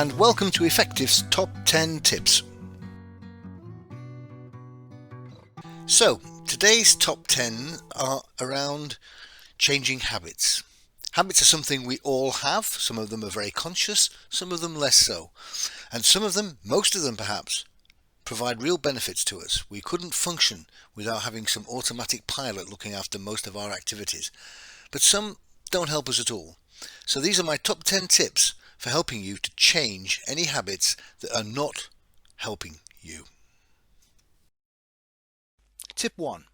and welcome to Effective's Top 10 Tips. So, today's top 10 are around changing habits. Habits are something we all have. Some of them are very conscious, some of them less so. And some of them, most of them perhaps, provide real benefits to us. We couldn't function without having some automatic pilot looking after most of our activities. But some don't help us at all. So these are my top 10 tips for helping you to change any habits that are not helping you. Tip 1.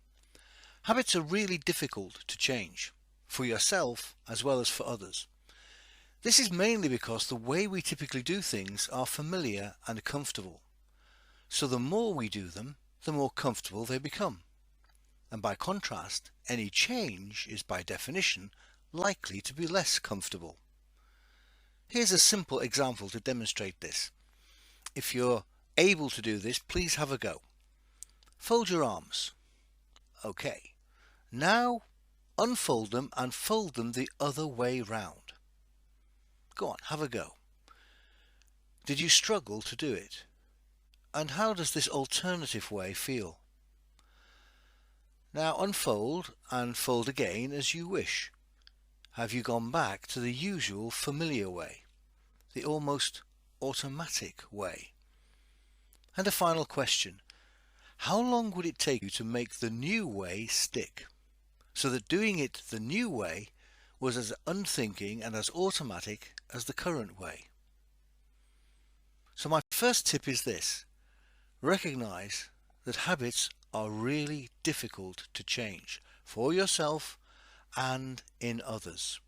Habits are really difficult to change, for yourself as well as for others. This is mainly because the way we typically do things are familiar and comfortable. So the more we do them, the more comfortable they become. And by contrast, any change is by definition likely to be less comfortable. Here's a simple example to demonstrate this. If you're able to do this, please have a go. Fold your arms. Okay. Now unfold them and fold them the other way round. Go on, have a go. Did you struggle to do it? And how does this alternative way feel? Now unfold and fold again as you wish. Have you gone back to the usual familiar way, the almost automatic way? And a final question. How long would it take you to make the new way stick, so that doing it the new way was as unthinking and as automatic as the current way? So my first tip is this. Recognize that habits are really difficult to change for yourself and in others.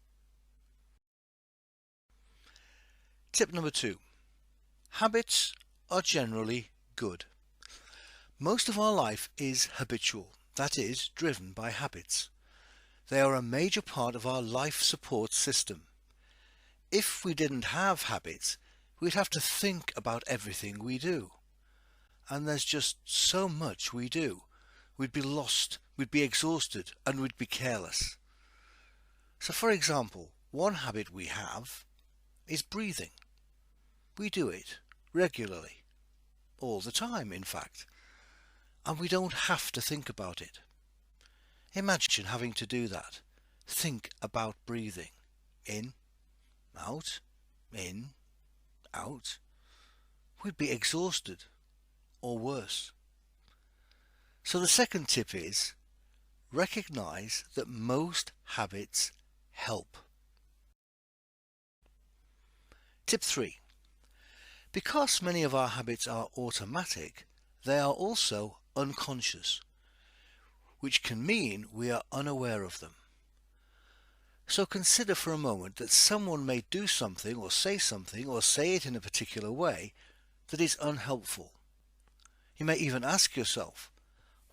Tip number 2. Habits are generally good. Most of our life is habitual, that is, driven by habits. They are a major part of our life support system. If we didn't have habits, we'd have to think about everything we do. And there's just so much we do. We'd be lost, we'd be exhausted, and we'd be careless. So for example, one habit we have is breathing. We do it regularly, all the time in fact. And we don't have to think about it. Imagine having to do that. Think about breathing. In, out, in, out. We'd be exhausted, or worse. So the second tip is, recognize that most habits help. Tip 3. Because many of our habits are automatic, they are also unconscious, which can mean we are unaware of them. So consider for a moment that someone may do something or say it in a particular way that is unhelpful. You may even ask yourself,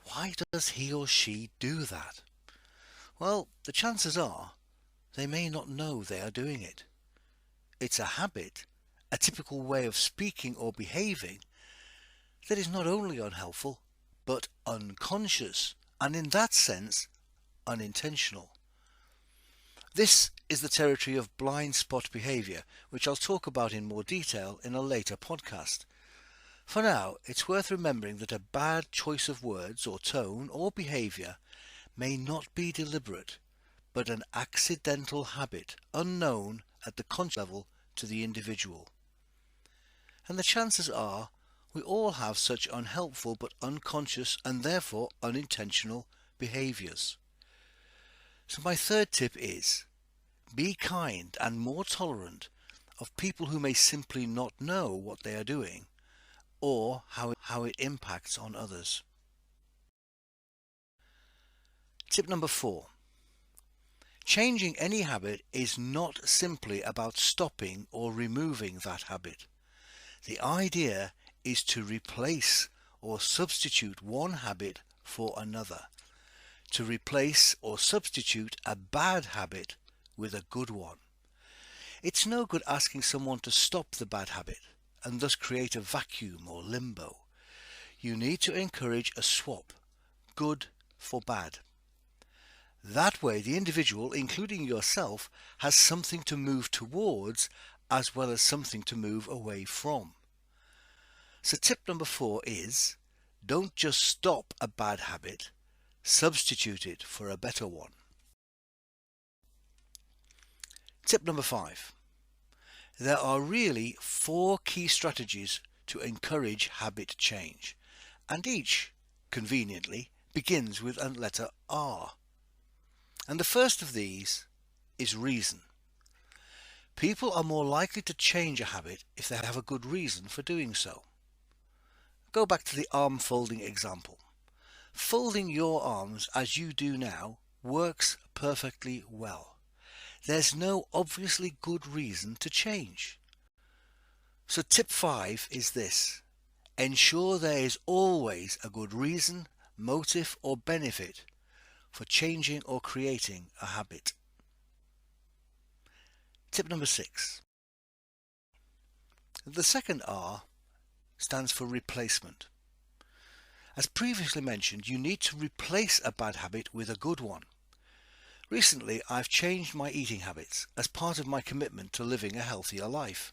why does he or she do that? Well, the chances are they may not know they are doing it. It's a habit, a typical way of speaking or behaving that is not only unhelpful, but unconscious, and in that sense, unintentional. This is the territory of blind spot behaviour, which I'll talk about in more detail in a later podcast. For now, it's worth remembering that a bad choice of words or tone or behaviour may not be deliberate, but an accidental habit, unknown at the conscious level to the individual. And the chances are we all have such unhelpful but unconscious and therefore unintentional behaviours. So my third tip is, be kind and more tolerant of people who may simply not know what they are doing or how it impacts on others. Tip number 4. Changing any habit is not simply about stopping or removing that habit. The idea is to replace or substitute one habit for another, to replace or substitute a bad habit with a good one. It's no good asking someone to stop the bad habit and thus create a vacuum or limbo. You need to encourage a swap, good for bad. That way the individual, including yourself, has something to move towards as well as something to move away from. So tip number 4 is, don't just stop a bad habit, substitute it for a better one. Tip number 5. There are really 4 key strategies to encourage habit change, and each, conveniently, begins with a letter R. And the first of these is reason. People are more likely to change a habit if they have a good reason for doing so. Go back to the arm folding example. Folding your arms as you do now works perfectly well. There's no obviously good reason to change. So tip 5 is this: ensure there is always a good reason, motive or benefit for changing or creating a habit. Tip number 6. The second R stands for replacement. As previously mentioned, you need to replace a bad habit with a good one. Recently, I've changed my eating habits as part of my commitment to living a healthier life.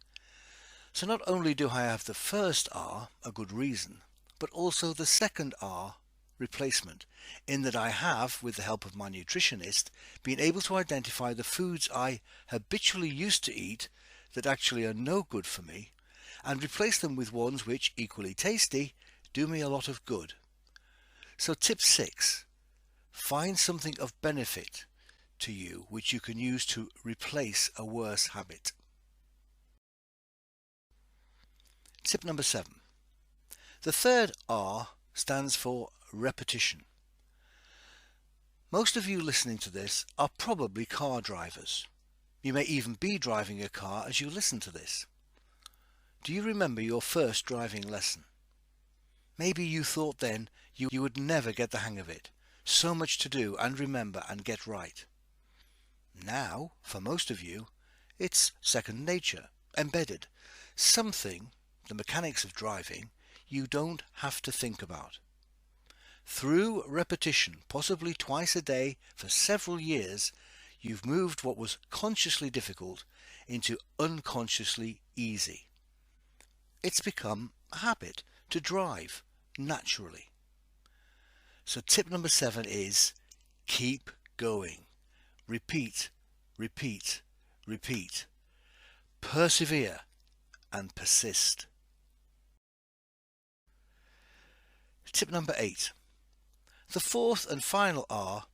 So not only do I have the first R, a good reason, but also the second R, replacement, in that I have, with the help of my nutritionist, been able to identify the foods I habitually used to eat that actually are no good for me, and replace them with ones which, equally tasty, do me a lot of good. So tip 6. Find something of benefit to you which you can use to replace a worse habit. Tip number 7. The third R stands for repetition. Most of you listening to this are probably car drivers. You may even be driving a car as you listen to this. Do you remember your first driving lesson? Maybe you thought then you would never get the hang of it. So much to do and remember and get right. Now, for most of you, it's second nature, embedded, something, the mechanics of driving, you don't have to think about. Through repetition, possibly twice a day for several years, you've moved what was consciously difficult into unconsciously easy. It's become a habit to drive naturally. So tip number 7 is keep going. Repeat, repeat, repeat. Persevere and persist. Tip number 8. The fourth and final R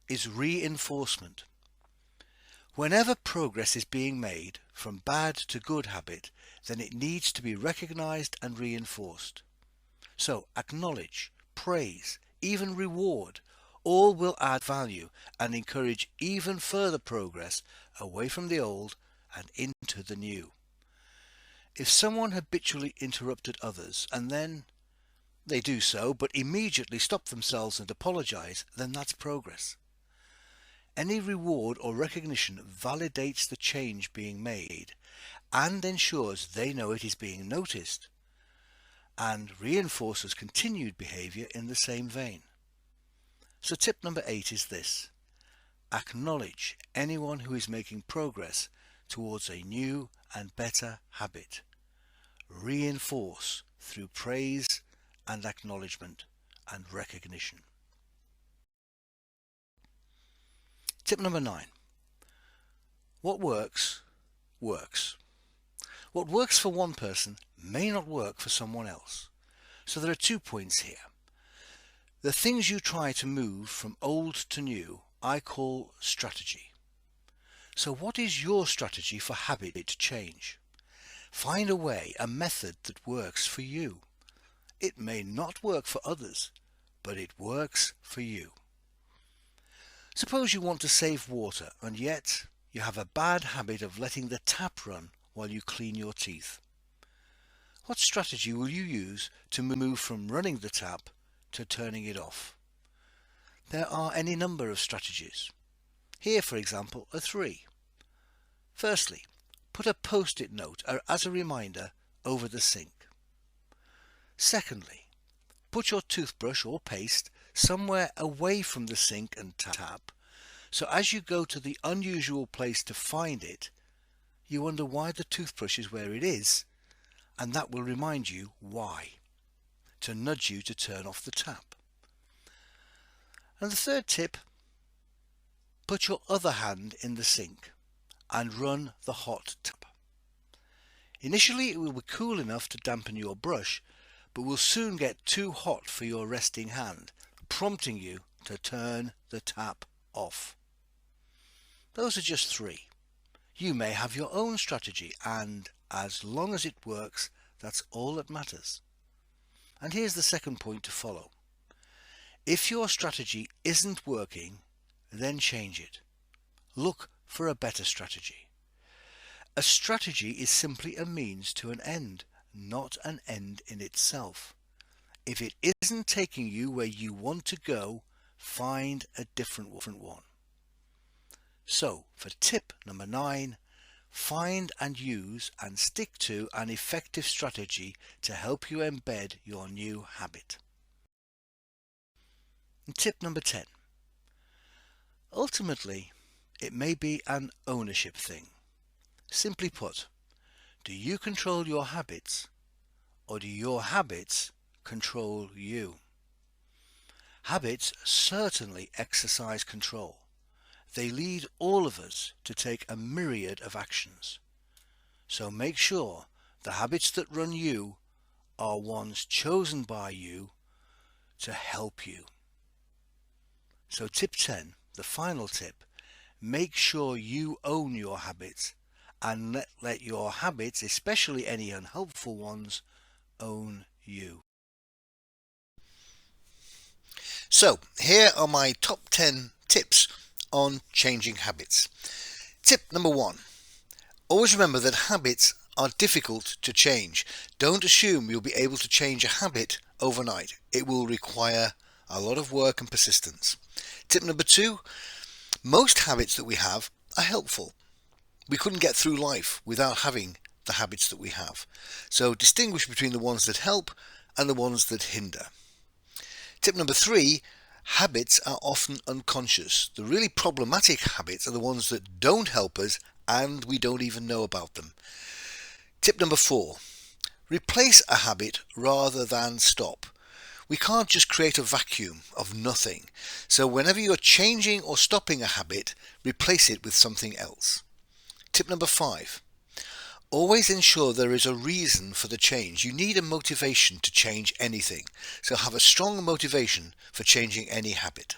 is reinforcement. Whenever progress is being made from bad to good habit, then it needs to be recognized and reinforced. So acknowledge, praise, even reward, all will add value and encourage even further progress away from the old and into the new. If someone habitually interrupted others and then they do so but immediately stop themselves and apologize, then that's progress. Any reward or recognition validates the change being made and ensures they know it is being noticed, and reinforces continued behavior in the same vein. So tip number 8 is this: acknowledge anyone who is making progress towards a new and better habit. Reinforce through praise and acknowledgement and recognition. Tip number 9. What works, works. What works for one person may not work for someone else. So there are 2 points here. The things you try to move from old to new I call strategy. So what is your strategy for habit change? Find a way, a method that works for you. It may not work for others, but it works for you. Suppose you want to save water and yet you have a bad habit of letting the tap run while you clean your teeth. What strategy will you use to move from running the tap to turning it off? There are any number of strategies. Here, for example, are 3. Firstly, put a post-it note as a reminder over the sink. Secondly, put your toothbrush or paste somewhere away from the sink and tap, so as you go to the unusual place to find it, you wonder why the toothbrush is where it is, and that will remind you why, to nudge you to turn off the tap. And the third tip, put your other hand in the sink and run the hot tap. Initially it will be cool enough to dampen your brush, but will soon get too hot for your resting hand, prompting you to turn the tap off. Those are just 3. You may have your own strategy, and as long as it works, that's all that matters. And here's the second point to follow. If your strategy isn't working, then change it. Look for a better strategy. A strategy is simply a means to an end, not an end in itself. If it isn't taking you where you want to go, find a different one. So, for tip number 9, find and use and stick to an effective strategy to help you embed your new habit. And tip number 10. Ultimately, it may be an ownership thing. Simply put, do you control your habits, or do your habits control you? Habits certainly exercise control. They lead all of us to take a myriad of actions. So make sure the habits that run you are ones chosen by you to help you. So tip 10, the final tip, make sure you own your habits and let your habits, especially any unhelpful ones, own you. So here are my top 10 tips on changing habits. Tip number 1. Always remember that habits are difficult to change. Don't assume you'll be able to change a habit overnight. It will require a lot of work and persistence. Tip number 2. Most habits that we have are helpful. We couldn't get through life without having the habits that we have. So distinguish between the ones that help and the ones that hinder. Tip number 3, habits are often unconscious. The really problematic habits are the ones that don't help us and we don't even know about them. Tip number 4, replace a habit rather than stop. We can't just create a vacuum of nothing. So whenever you're changing or stopping a habit, replace it with something else. Tip number 5, always ensure there is a reason for the change. You need a motivation to change anything, so have a strong motivation for changing any habit.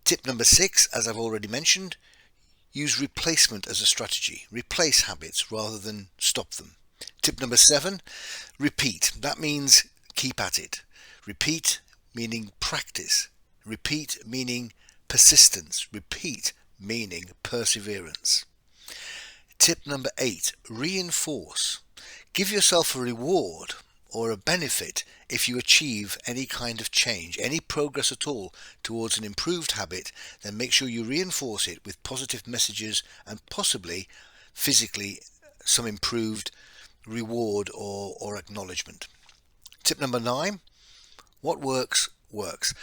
Tip number 6, as I've already mentioned, use replacement as a strategy. Replace habits rather than stop them. Tip number 7, repeat. That means keep at it. Repeat meaning practice. Repeat meaning persistence. Repeat meaning perseverance. Tip number 8, reinforce. Give yourself a reward or a benefit if you achieve any kind of change, any progress at all towards an improved habit. Then make sure you reinforce it with positive messages and possibly physically some improved reward or acknowledgement. Tip number 9, what works, works.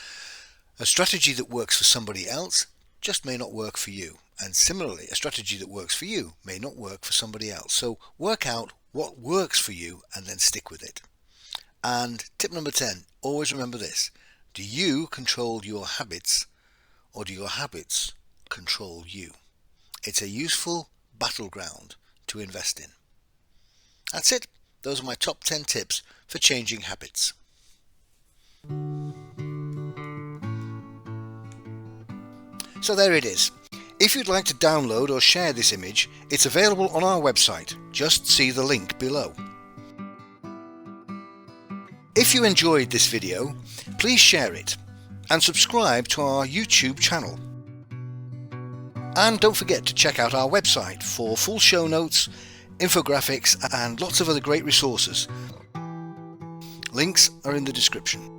A strategy that works for somebody else just may not work for you. And similarly, a strategy that works for you may not work for somebody else. So work out what works for you and then stick with it. And tip number 10, always remember this. Do you control your habits, or do your habits control you? It's a useful battleground to invest in. That's it. Those are my top 10 tips for changing habits. So there it is. If you'd like to download or share this image, it's available on our website. Just see the link below. If you enjoyed this video, please share it and subscribe to our YouTube channel. And don't forget to check out our website for full show notes, infographics and lots of other great resources. Links are in the description.